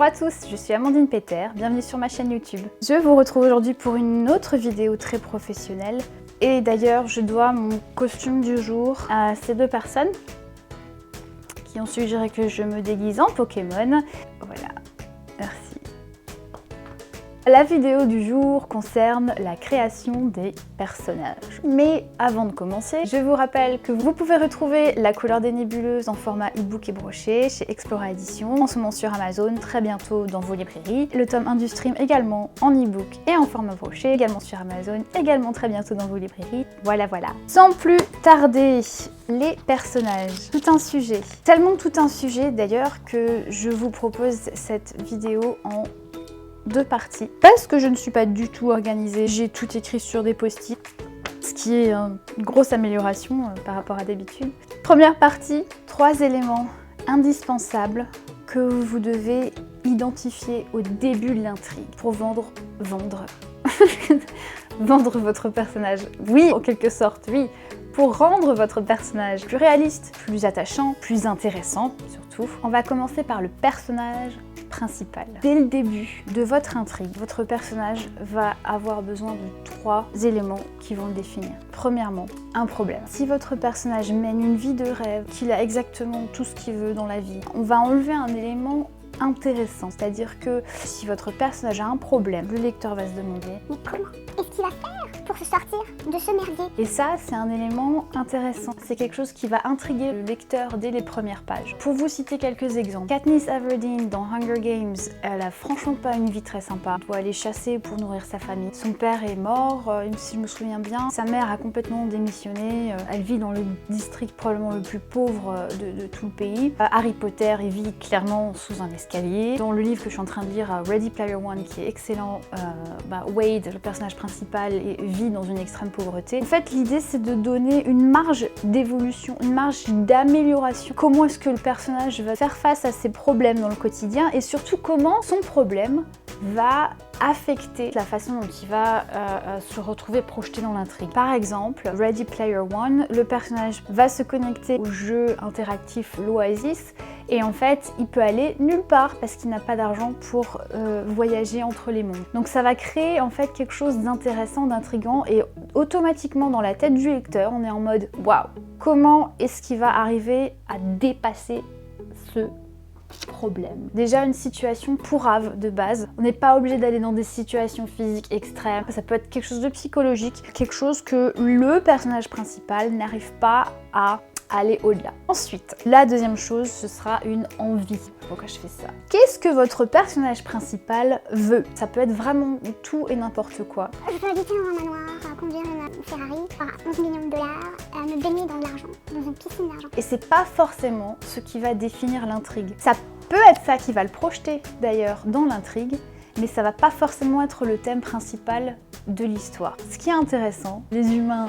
Bonjour à tous, je suis Amandine Peter, bienvenue sur ma chaîne YouTube. Je vous retrouve aujourd'hui pour une autre vidéo très professionnelle. Et d'ailleurs, je dois mon costume du jour à ces deux personnes qui ont suggéré que je me déguise en Pokémon. Voilà, merci. La vidéo du jour concerne la création des personnages. Mais avant de commencer, je vous rappelle que vous pouvez retrouver La couleur des nébuleuses en format e-book et broché chez Explora Éditions, en ce moment sur Amazon, très bientôt dans vos librairies. Le tome 1 du stream également en e-book et en format broché, également sur Amazon, également très bientôt dans vos librairies. Voilà, voilà. Sans plus tarder, les personnages. Tout un sujet. Tellement tout un sujet d'ailleurs que je vous propose cette vidéo en deux parties. Parce que je ne suis pas du tout organisée, j'ai tout écrit sur des post-it, ce qui est une grosse amélioration par rapport à d'habitude. Première partie, 3 éléments indispensables que vous devez identifier au début de l'intrigue pour vendre votre personnage. Oui, en quelque sorte, oui. Pour rendre votre personnage plus réaliste, plus attachant, plus intéressant surtout. On va commencer par le personnage principal. Dès le début de votre intrigue, votre personnage va avoir besoin de 3 éléments qui vont le définir. Premièrement, un problème. Si votre personnage mène une vie de rêve, qu'il a exactement tout ce qu'il veut dans la vie, on va enlever un élément intéressant. C'est-à-dire que si votre personnage a un problème, le lecteur va se demander « Mais comment est-ce qu'il va faire pour se sortir de ce merdier ?» Et ça, c'est un élément intéressant. C'est quelque chose qui va intriguer le lecteur dès les premières pages. Pour vous citer quelques exemples, Katniss Everdeen dans Hunger Games, elle a franchement pas une vie très sympa. Elle doit aller chasser pour nourrir sa famille. Son père est mort, si je me souviens bien. Sa mère a complètement démissionné. Elle vit dans le district probablement le plus pauvre de tout le pays. Harry Potter, il vit clairement sous un escalier. Dans le livre que je suis en train de lire, Ready Player One, qui est excellent, Wade, le personnage principal, vit dans une extrême pauvreté. En fait, l'idée, c'est de donner une marge d'évolution, une marge d'amélioration. Comment est-ce que le personnage va faire face à ses problèmes dans le quotidien et surtout comment son problème va affecter la façon dont il va se retrouver projeté dans l'intrigue. Par exemple, Ready Player One, le personnage va se connecter au jeu interactif l'Oasis et en fait, il peut aller nulle part parce qu'il n'a pas d'argent pour voyager entre les mondes. Donc ça va créer en fait quelque chose d'intéressant, d'intriguant et automatiquement dans la tête du lecteur, on est en mode « Waouh, comment est-ce qu'il va arriver à dépasser ce problème ?» Déjà une situation pourrave de base. On n'est pas obligé d'aller dans des situations physiques extrêmes. Ça peut être quelque chose de psychologique, quelque chose que le personnage principal n'arrive pas à aller au-delà. Ensuite, la deuxième chose, ce sera une envie. Pourquoi je fais ça? Qu'est-ce que votre personnage principal veut? Ça peut être vraiment tout et n'importe quoi. Je veux habiter dans un manoir, conduire une Ferrari, avoir 11 millions de dollars, me baigner dans de l'argent, dans une piscine d'argent. Et c'est pas forcément ce qui va définir l'intrigue. Ça peut être ça qui va le projeter d'ailleurs dans l'intrigue, mais ça va pas forcément être le thème principal de l'histoire. Ce qui est intéressant, les humains,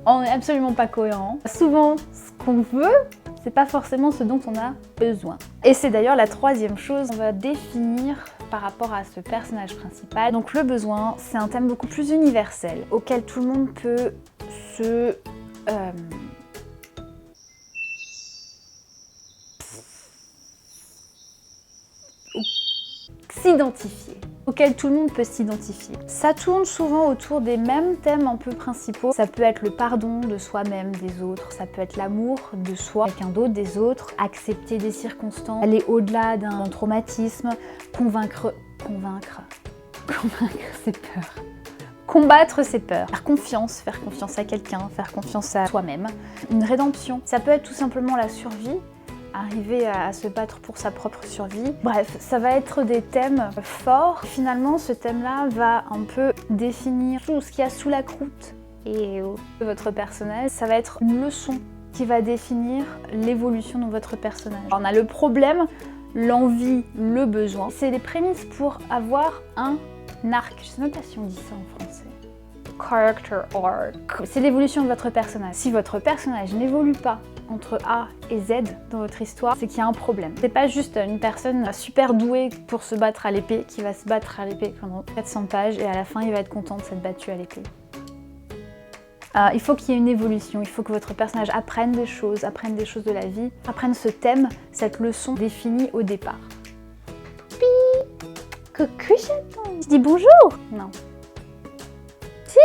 on n'est absolument pas cohérents. Souvent, ce qu'on veut, c'est pas forcément ce dont on a besoin. Et c'est d'ailleurs la troisième chose qu'on va définir par rapport à ce personnage principal. Donc le besoin, c'est un thème beaucoup plus universel, auquel tout le monde peut se... s'identifier, auquel tout le monde peut s'identifier. Ça tourne souvent autour des mêmes thèmes un peu principaux. Ça peut être le pardon de soi-même, des autres, ça peut être l'amour de soi, quelqu'un d'autre, des autres, accepter des circonstances, aller au-delà d'un traumatisme, convaincre ses peurs. Combattre ses peurs, faire confiance à quelqu'un, faire confiance à soi-même. Une rédemption, ça peut être tout simplement la survie, arriver à se battre pour sa propre survie. Bref, ça va être des thèmes forts. Finalement, ce thème-là va un peu définir tout ce qu'il y a sous la croûte et de votre personnage. Ça va être une leçon qui va définir l'évolution de votre personnage. Alors, on a le problème, l'envie, le besoin. C'est les prémices pour avoir un arc. Je sais même pas si on dit ça en français. Character arc. C'est l'évolution de votre personnage. Si votre personnage n'évolue pas entre A et Z dans votre histoire, c'est qu'il y a un problème. C'est pas juste une personne super douée pour se battre à l'épée qui va se battre à l'épée pendant 400 pages et à la fin il va être content de s'être battu à l'épée. Il faut qu'il y ait une évolution, il faut que votre personnage apprenne des choses de la vie, apprenne ce thème, cette leçon définie au départ. Puis Coucou chaton. Tu dis bonjour? Non. Si?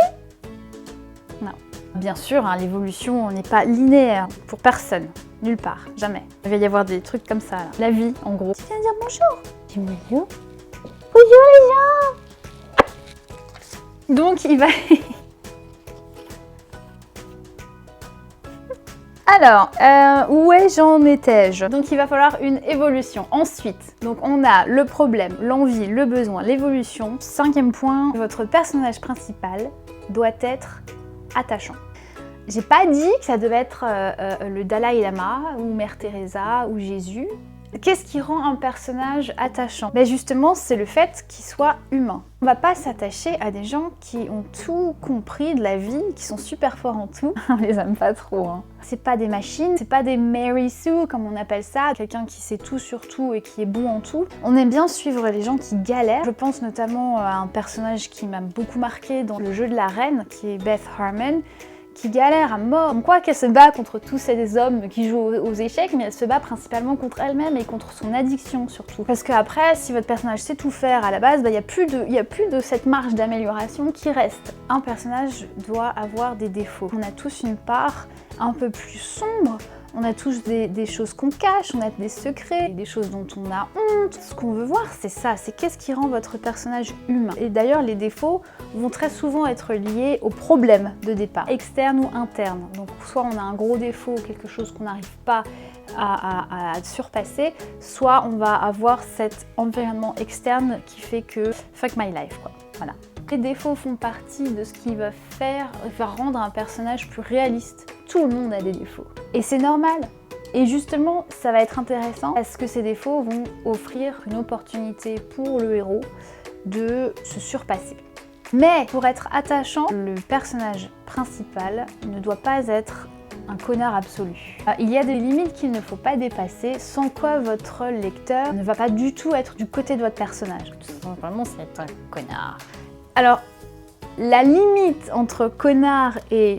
Non. Bien sûr, hein, l'évolution n'est pas linéaire pour personne. Nulle part, jamais. Il va y avoir des trucs comme ça, là. La vie, en gros. Tu viens dire bonjour? Dis bonjour. Bonjour les gens. Donc, il va... Alors, où j'en étais-je? Donc il va falloir une évolution. Ensuite, donc on a le problème, l'envie, le besoin, l'évolution. 5e point, votre personnage principal doit être attachant. J'ai pas dit que ça devait être le Dalai Lama ou Mère Teresa ou Jésus. Qu'est-ce qui rend un personnage attachant? Ben justement, c'est le fait qu'il soit humain. On va pas s'attacher à des gens qui ont tout compris de la vie, qui sont super forts en tout. On les aime pas trop, hein. C'est pas des machines, c'est pas des Mary Sue comme on appelle ça, quelqu'un qui sait tout sur tout et qui est bon en tout. On aime bien suivre les gens qui galèrent. Je pense notamment à un personnage qui m'a beaucoup marqué dans le jeu de la reine, qui est Beth Harmon, qui galère à mort. On croit qu'elle se bat contre tous ces hommes qui jouent aux échecs, mais elle se bat principalement contre elle-même et contre son addiction surtout. Parce qu'après, si votre personnage sait tout faire à la base, il n'y a plus de cette marge d'amélioration qui reste. Un personnage doit avoir des défauts. On a tous une part un peu plus sombre. On a tous des choses qu'on cache, on a des secrets, des choses dont on a honte. Ce qu'on veut voir, c'est ça, c'est qu'est-ce qui rend votre personnage humain. Et d'ailleurs, les défauts vont très souvent être liés aux problèmes de départ, externes ou internes. Donc soit on a un gros défaut, quelque chose qu'on n'arrive pas à surpasser, soit on va avoir cet environnement externe qui fait que fuck my life, quoi. Voilà. Les défauts font partie de ce qui va rendre un personnage plus réaliste. Tout le monde a des défauts. Et c'est normal. Et justement, ça va être intéressant parce que ces défauts vont offrir une opportunité pour le héros de se surpasser. Mais pour être attachant, le personnage principal ne doit pas être un connard absolu. Il y a des limites qu'il ne faut pas dépasser, sans quoi votre lecteur ne va pas du tout être du côté de votre personnage. Tout simplement, c'est un connard. Alors, la limite entre connard et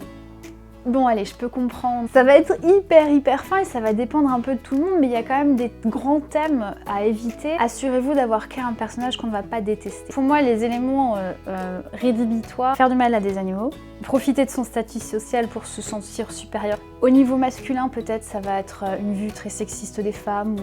bon allez, je peux comprendre, ça va être hyper fin et ça va dépendre un peu de tout le monde, mais il y a quand même des grands thèmes à éviter. Assurez-vous d'avoir créé un personnage qu'on ne va pas détester. Pour moi, les éléments rédhibitoires, faire du mal à des animaux, profiter de son statut social pour se sentir supérieur. Au niveau masculin, peut-être, ça va être une vue très sexiste des femmes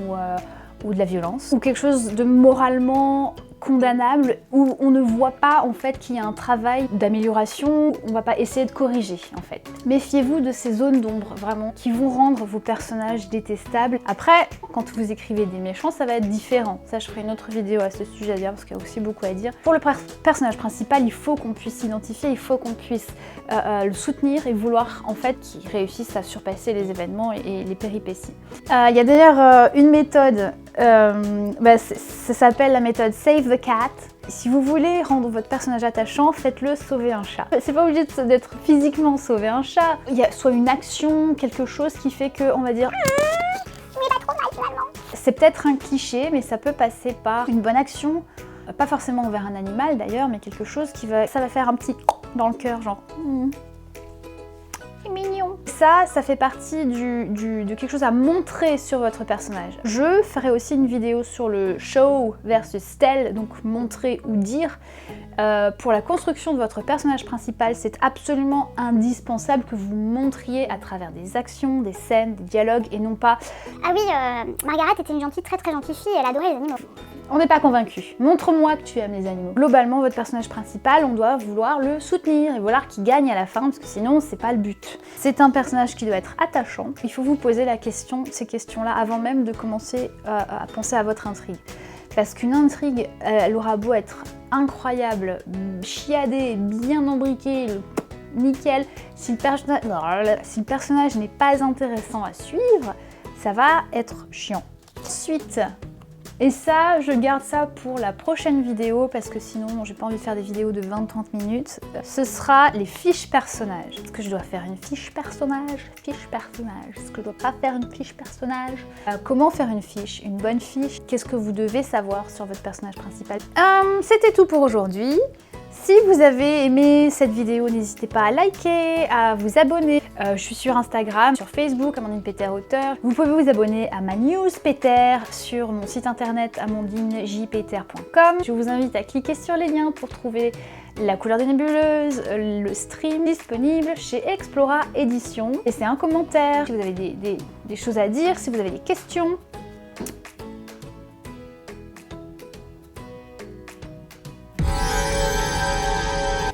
ou de la violence, ou quelque chose de moralement condamnable, où on ne voit pas en fait qu'il y a un travail d'amélioration, on va pas essayer de corriger en fait. Méfiez-vous de ces zones d'ombre vraiment qui vont rendre vos personnages détestables. Après, quand vous écrivez des méchants, ça va être différent. Ça, je ferai une autre vidéo à ce sujet à dire parce qu'il y a aussi beaucoup à dire. Pour le personnage principal, il faut qu'on puisse s'identifier, il faut qu'on puisse le soutenir et vouloir en fait qu'il réussisse à surpasser les événements et les péripéties. Il y a d'ailleurs une méthode, ça s'appelle la méthode Save the Cat. Si vous voulez rendre votre personnage attachant, faites-le sauver un chat. C'est pas obligé d'être physiquement sauver un chat. Il y a soit une action, quelque chose qui fait que, on va dire... C'est peut-être un cliché, mais ça peut passer par une bonne action. Pas forcément envers un animal d'ailleurs, mais quelque chose ça va faire un petit dans le cœur, genre... C'est mignon. Ça fait partie de quelque chose à montrer sur votre personnage. Je ferai aussi une vidéo sur le show versus tell, donc montrer ou dire. Pour la construction de votre personnage principal, c'est absolument indispensable que vous montriez à travers des actions, des scènes, des dialogues et non pas... Ah oui, Margaret était une gentille, très gentille fille, elle adorait les animaux. On n'est pas convaincu. Montre-moi que tu aimes les animaux. Globalement, votre personnage principal, on doit vouloir le soutenir et vouloir qu'il gagne à la fin, parce que sinon, c'est pas le but. C'est un personnage qui doit être attachant. Il faut vous poser ces questions-là avant même de commencer à penser à votre intrigue. Parce qu'une intrigue, elle aura beau être incroyable, chiadée, bien embriquée, nickel, si le personnage n'est pas intéressant à suivre, ça va être chiant. Ensuite, et ça, je garde ça pour la prochaine vidéo parce que sinon, j'ai pas envie de faire des vidéos de 20-30 minutes. Ce sera les fiches personnages. Est-ce que je dois faire une fiche personnage? Est-ce que je dois pas faire une fiche personnage? Comment faire une fiche? Une bonne fiche? Qu'est-ce que vous devez savoir sur votre personnage principal? C'était tout pour aujourd'hui. Si vous avez aimé cette vidéo, n'hésitez pas à liker, à vous abonner. Je suis sur Instagram, sur Facebook, Amandine Peter auteur. Vous pouvez vous abonner à ma newsletter sur mon site internet amandinejpeter.com. Je vous invite à cliquer sur les liens pour trouver La couleur des nébuleuses, le stream disponible chez Explora Édition. Laissez un commentaire si vous avez des choses à dire, si vous avez des questions.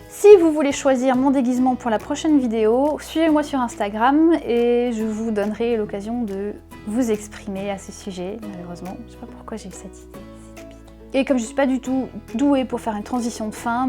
Si vous voulez choisir mon déguisement pour la prochaine vidéo, suivez-moi sur Instagram et je vous donnerai l'occasion de vous exprimer à ce sujet. Malheureusement, je sais pas pourquoi j'ai eu cette idée. Et comme je suis pas du tout douée pour faire une transition de fin,